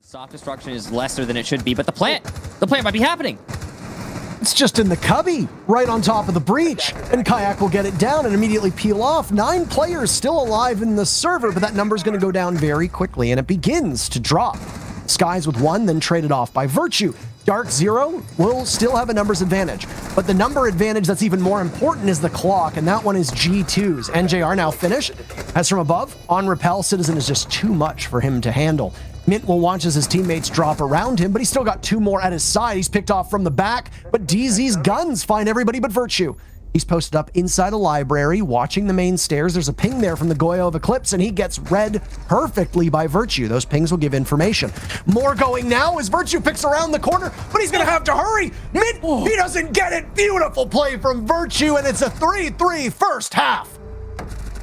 Soft destruction is lesser than it should be, but the plant might be happening. It's just in the cubby, right on top of the breach, and Kayak will get it down and immediately peel off. 9 players still alive in the server, but that number's going to go down very quickly, and it begins to drop. Skies with 1, then traded off by Virtue. Dark 0 will still have a numbers advantage, but the number advantage that's even more important is the clock, and that one is G2's. NJR now finished. As from above, on Repel, Citizen is just too much for him to handle. Mint will watch as his teammates drop around him, but he's still got 2 more at his side. He's picked off from the back, but DZ's guns find everybody but Virtue. He's posted up inside a library, watching the main stairs. There's a ping there from the Goyo of Eclipse, and he gets read perfectly by Virtue. Those pings will give information. More going now as Virtue picks around the corner, but he's going to have to hurry. Mint, he doesn't get it. Beautiful play from Virtue, and it's a 3-3 first half.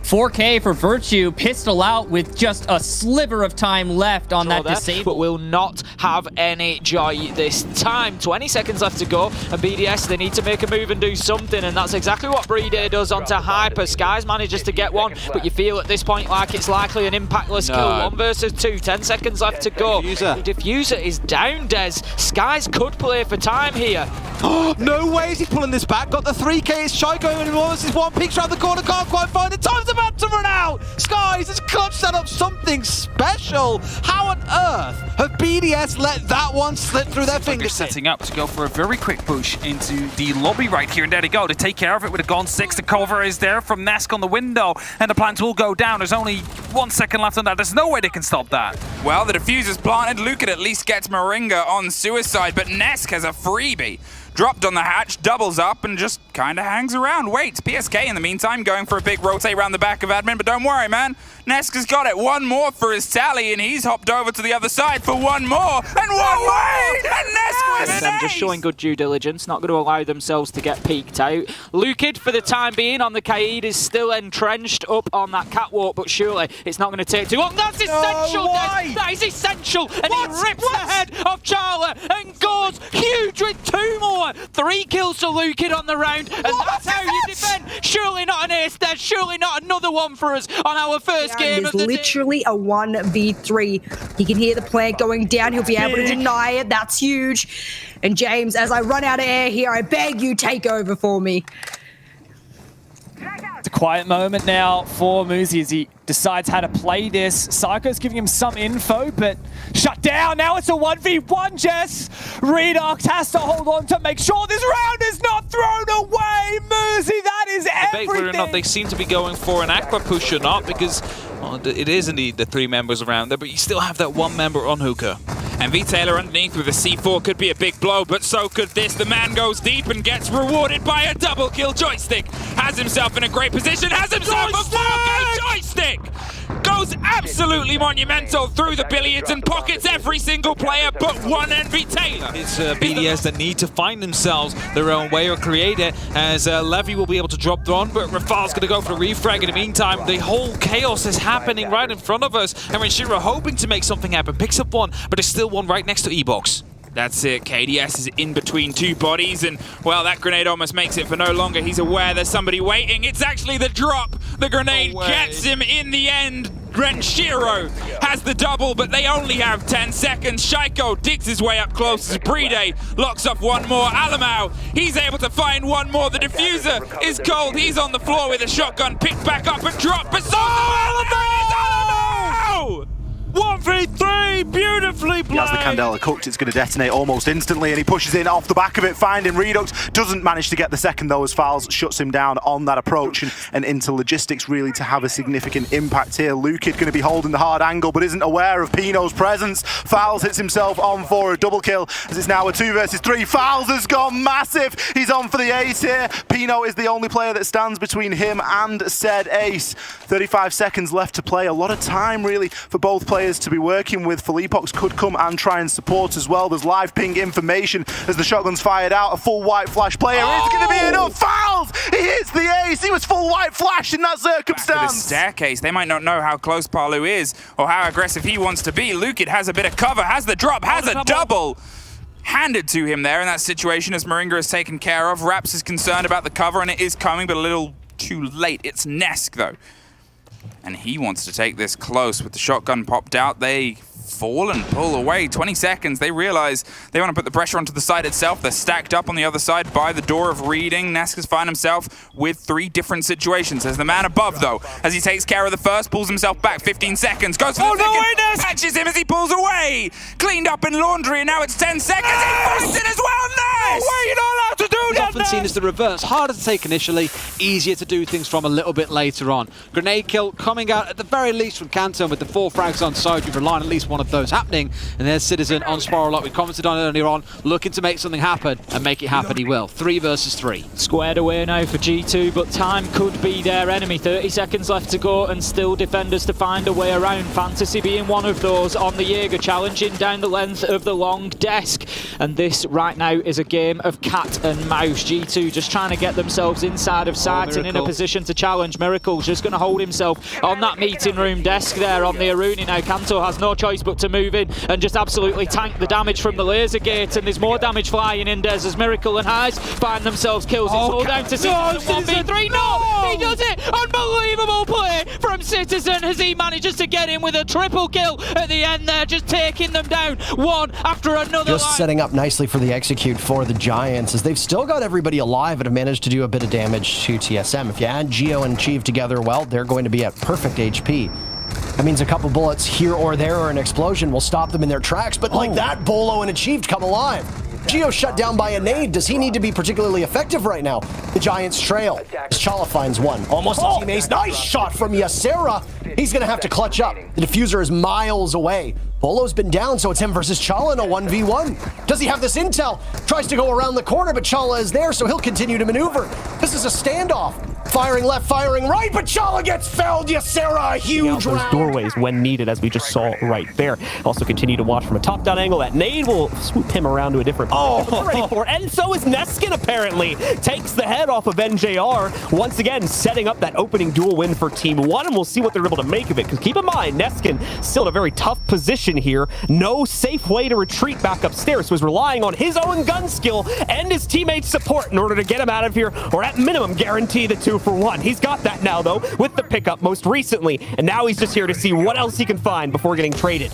4K for Virtue, pistol out with just a sliver of time left on that disable. But will not have any joy this time. 20 seconds left to go, and BDS, they need to make a move and do something, and that's exactly what Breeday does onto Hyper. Skies manages to get one, but you feel at this point like it's likely an impactless kill. 1 versus 2, 10 seconds left to go. The diffuser is down, Des. Skies could play for time here. No way is he pulling this back. Got the 3K. It's Shy going anymore. This is 1 picture around the corner. Can't quite find it. Time's about to run out. Skies has clutched set up something special. How on earth have BDS let that one slip through their fingers? Setting up to go for a very quick push into the lobby right here, and there they go to take care of it with a Gone 6. The cover is there from Nesk on the window, and the plant will go down. There's only 1 second left on that. There's no way they can stop that. Well, the diffuser's planted. Luke at least gets Moringa on suicide, but Nesk has a freebie. Dropped on the hatch, doubles up, and just kind of hangs around. Waits. PSK in the meantime going for a big rotate around the back of admin, but don't worry, man. Nesk has got it. 1 more for his tally, and he's hopped over to the other side for 1 more, and 1 more! And Nesk was them just showing good due diligence, not going to allow themselves to get peeked out. Lukid, for the time being, on the Kaid is still entrenched up on that catwalk, but surely it's not going to take too long. That's essential, Des. That is essential, and he rips the head of Charla and goes huge with 2 more. 3 kills to Lukid on the round, and that's how you defend. Surely not an ace, Des. Surely not another one for us on our first game of the day. Literally a 1v3. You can hear the plant going down. He'll be able to deny it. That's huge. And James, as I run out of air here, I beg you, take over for me. It's a quiet moment now for Muzi as he decides how to play this. Psycho's giving him some info, but shut down. Now it's a 1v1, Jess. Redox has to hold on to make sure this round is not thrown away. Muzi, that is everything. Whether or not they seem to be going for an aqua push or not, because it is indeed the 3 members around there, but you still have that 1 member on hookah. And V-Taylor underneath with a C4 could be a big blow, but so could this. The man goes deep and gets rewarded by a double kill. Joystick has himself in a great position, has himself a 4K Joystick! Goes absolutely monumental through the billiards and pockets every single player but one, and V-Taylor. It's BDS that need to find themselves their own way or create it, as Levy will be able to drop on, but Rafal's going to go for a refrag. In the meantime, the whole chaos is happening right in front of us, and Renshiro hoping to make something happen. Picks up 1, but there's still 1 right next to E-Box. That's it. KDS is in between 2 bodies, and, well, that grenade almost makes it for no longer. He's aware there's somebody waiting. It's actually the drop. The grenade gets him in the end. Renshiro has the double, but they only have 10 seconds. Shaiko digs his way up close as Breeday locks off 1 more. Alamau, he's able to find 1 more. The diffuser is cold. He's on the floor with a shotgun, picked back up and dropped. But Alamau! 1v3, beautifully played. He has the Candela cooked, it's going to detonate almost instantly, and he pushes in off the back of it, finding Redux. Doesn't manage to get the second though, as Fowls shuts him down on that approach, and into logistics really to have a significant impact here. Lukid going to be holding the hard angle, but isn't aware of Pino's presence. Fowls hits himself on for a double kill, as it's now a 2 versus 3. Fowls has gone massive. He's on for the ace here. Pino is the only player that stands between him and said ace. 35 seconds left to play. A lot of time really for both players to be working with. Felipox could come and try and support as well. There's live ping information as the shotgun's fired out. A full white flash player is going to be enough. Fouls! He hits the ace. He was full white flash in that circumstance. Back to the staircase. They might not know how close Palu is or how aggressive he wants to be. Lukid has a bit of cover, has the drop, has a double handed to him there in that situation as Moringa is taken care of. Raps is concerned about the cover, and it is coming, but a little too late. It's Nesk though, and he wants to take this close. With the shotgun popped out, they fall and pull away. 20 seconds. They realize they want to put the pressure onto the side itself. They're stacked up on the other side by the door of reading. Nesk has found himself with 3 different situations. There's the man above, though, as he takes care of the first, pulls himself back. 15 seconds. Goes for the second. Catches him as he pulls away. Cleaned up in laundry, and now it's 10 seconds. He finds it as well. Nesk! No way, you're not allowed to do that. It's often seen as the reverse. Harder to take initially, easier to do things from a little bit later on. Grenade kill coming out at the very least from Canton with the 4 frags on side. You've relied on at least one of those happening. And there's Citizen on Spiral Lock. We commented on it earlier on, looking to make something happen, and make it happen he will. 3 versus 3. Squared away now for G2, but time could be their enemy. 30 seconds left to go, and still defenders to find a way around. Fantasy being one of those on the Jaeger, challenging down the length of the long desk. And this right now is a game of cat and mouse. G2 just trying to get themselves inside of sight and in a position to challenge. Miracle's just going to hold himself on that meeting room desk there on the Aruni now. Kanto has no choice but to move in and just absolutely tank the damage from the laser gate, and there's more damage flying in Des as Miracle and Highs find themselves kills. It's all down to Citizen 1v3. No! He does it! Unbelievable play from Citizen as he manages to get in with a triple kill at the end there, just taking them down one after another. Just setting up nicely for the execute for the Giants, as they've still got everybody alive and have managed to do a bit of damage to TSM. If you add Geo and Chief together, well, they're going to be at perfect HP. That means a couple bullets here or there or an explosion will stop them in their tracks, but like that, Bolo and Achieved come alive. Geo shut down by a nade. Does he need to be particularly effective right now? The Giants trail. Chala finds one. Almost a team ace. Nice shot from Yasera. He's going to have to clutch up. The diffuser is miles away. Bolo's been down, so it's him versus Chala in a 1v1. Does he have this intel? Tries to go around the corner, but Chala is there, so he'll continue to maneuver. This is a standoff. Firing left, firing right, but Chala gets felled. Yasera, a huge round. Those doorways when needed, as we just saw right there. Also continue to watch from a top-down angle. That nade will swoop him around to a different ready for. And so is Neskin, apparently. Takes the head off of NJR. Once again, setting up that opening duel win for Team 1, and we'll see what they're able to make of it. Because keep in mind, Neskin still in a very tough position here. No safe way to retreat back upstairs. So he's relying on his own gun skill and his teammates' support in order to get him out of here, or at minimum, guarantee the 2-for-1. He's got that now, though, with the pickup most recently. And now he's just here to see what else he can find before getting traded.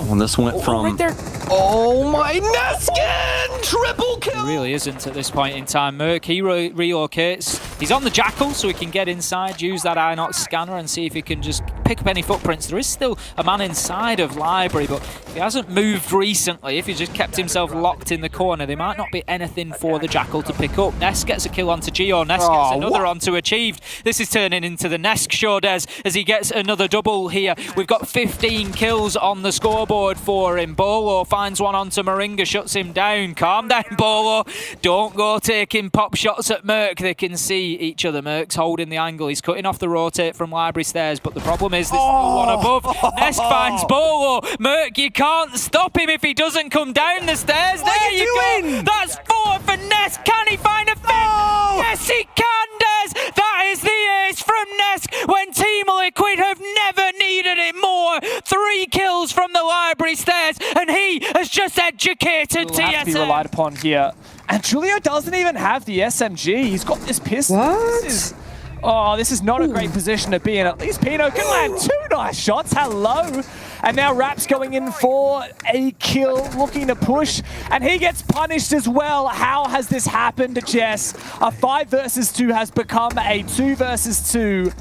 When this went from... Right there. Oh my, Neskin! Triple kill! He really isn't at this point in time. Merc, he relocates. He's on the Jackal, so he can get inside, use that Inox scanner, and see if he can just pick up any footprints. There is still a man inside of Library, but if he hasn't moved recently, if he's just kept himself locked in the corner, there might not be anything for the Jackal to pick up. Nesk gets a kill onto Geo. Nesk gets another onto Achieved. This is turning into the Nesk show, Des, as he gets another double here. We've got 15 kills on the scoreboard for him. Bolo finds one onto Moringa, shuts him down. Calm down, Bolo. Don't go taking pop shots at Merc. They can see each other. Merc's holding the angle. He's cutting off the rotate from Library stairs, but the problem is there's still one above. Nesk finds Bolo. Merc, you can't stop him if he doesn't come down the stairs. There you go. That's 4 for Nesk. Can he find a fifth? Yes, he can, Des. That is the ace from Nesk when Team Liquid have never needed it more. 3 kills from the Library stairs, and he has just educated TSM. Have to be relied upon here. And Julio doesn't even have the SMG. He's got this pistol. What? This is not a great position to be in. At least Pino can land 2 nice shots. Hello. And now Rap's going in for a kill, looking to push. And he gets punished as well. How has this happened, Jess? A 5 versus 2 has become a 2 versus 2.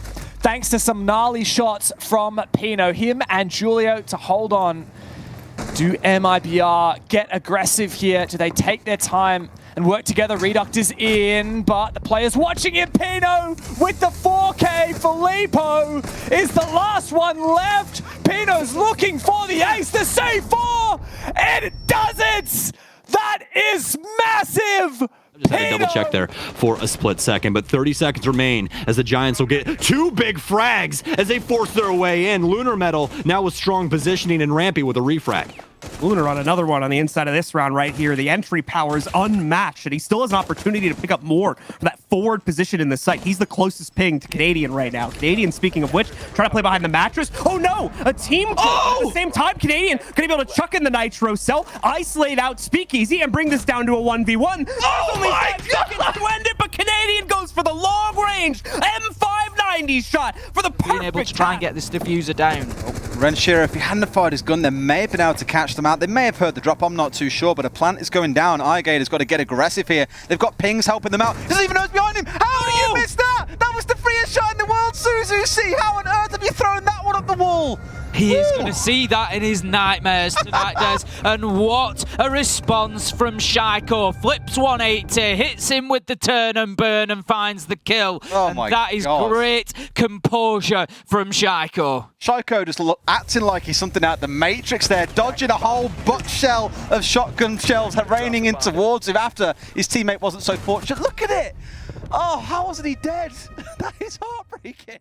Thanks to some gnarly shots from Pino. Him and Julio to hold on. Do MIBR get aggressive here? Do they take their time and work together? Reduct is in, but the player's watching him. Pino with the 4K. Filippo is the last one left. Pino's looking for the ace, the save 4, and it does it! That is massive! Just had to double check there for a split second, but 30 seconds remain as the Giants will get 2 big frags as they force their way in. Lunar Metal now with strong positioning and Rampy with a refrag. Lunar on another one on the inside of this round right here. The entry power is unmatched, and he still has an opportunity to pick up more for that forward position in the site. He's the closest ping to Canadian right now. Canadian, speaking of which, trying to play behind the mattress. Oh no! A team kill at the same time. Canadian gonna be able to chuck in the Nitro cell, isolate out Speakeasy, and bring this down to a 1v1. There's only 5 seconds to end it, but Canadian goes for the long range M59 290 shot for the perfect being able to try and get this diffuser down. Renshiro, if he hadn't fired his gun, they may have been able to catch them out. They may have heard the drop, I'm not too sure, but a plant is going down. iGate has got to get aggressive here. They've got pings helping them out. He doesn't even know it's behind him. How do you miss that? That was the freest shot in the world, Suzuki. How on earth have you thrown that one up the wall? He is going to see that in his nightmares tonight, Des. And what a response from Shaiko. Flips 180, hits him with the turn and burn and finds the kill. Oh and my that is God. great composure from Shaiko. Shaiko just acting like he's something out the Matrix there, dodging a whole butt shell of shotgun shells raining in towards him after his teammate wasn't so fortunate. Look at it! Oh, how wasn't he dead? That is heartbreaking.